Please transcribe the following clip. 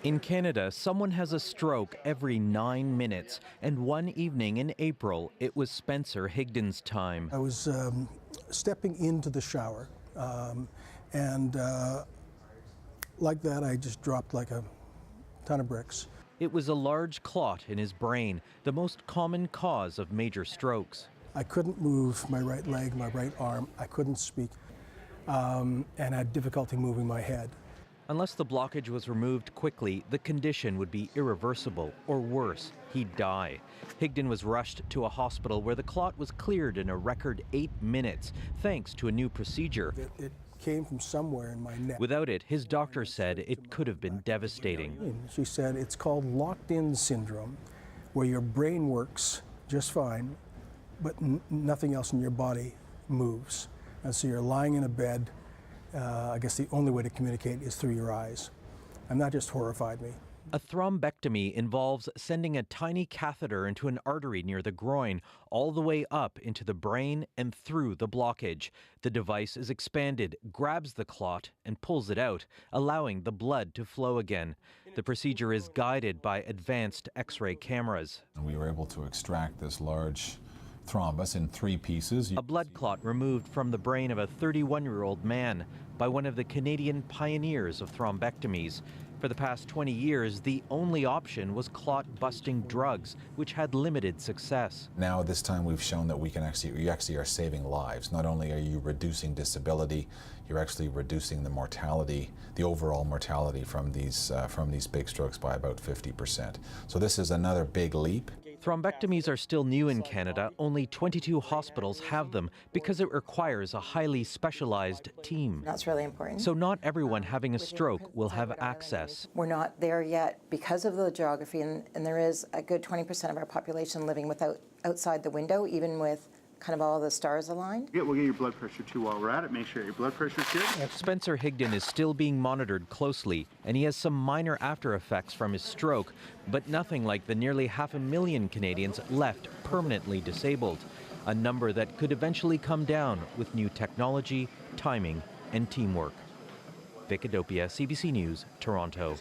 In Canada, someone has a stroke every 9 minutes, and one evening in April, it was Spencer Higdon's time. I was stepping into the shower, and like that, I just dropped like a ton of bricks. It was a large clot in his brain, the most common cause of major strokes. I couldn't move my right leg, my right arm. I couldn't speak, and had difficulty moving my head. Unless the blockage was removed quickly, the condition would be irreversible, or worse, he'd die. Higdon was rushed to a hospital where the clot was cleared in a record 8 minutes, thanks to a new procedure. It came from somewhere in my neck. Without it, his doctor said it could have been devastating. And she said it's called locked-in syndrome, where your brain works just fine, but nothing else in your body moves. And so you're lying in a bed. I guess the only way to communicate is through your eyes. And that just horrified me. A thrombectomy involves sending a tiny catheter into an artery near the groin, all the way up into the brain and through the blockage. The device is expanded, grabs the clot, and pulls it out, allowing the blood to flow again. The procedure is guided by advanced X-ray cameras. We were able to extract this large thrombus in 3 pieces. A blood clot removed from the brain of a 31-year-old man by one of the Canadian pioneers of thrombectomies. For the past 20 years, the only option was clot-busting drugs, which had limited success. Now, this time we've shown that you actually are saving lives. Not only are you reducing disability, you're actually reducing the mortality, the overall mortality from these big strokes by about 50%. So this is another big leap. Thrombectomies are still new in Canada. Only 22 hospitals have them because it requires a highly specialized team. That's really important. So not everyone having a stroke will have access. We're not there yet because of the geography, and there is a good 20% of our population living outside the window, even with kind of all the stars aligned. We'll get your blood pressure too while we're at it. Make sure your blood pressure's good. Spencer Higdon is still being monitored closely, and he has some minor after effects from his stroke, but nothing like the nearly 500,000 Canadians left permanently disabled, a number that could eventually come down with new technology, timing, and teamwork. Vic Adopia, CBC News, Toronto.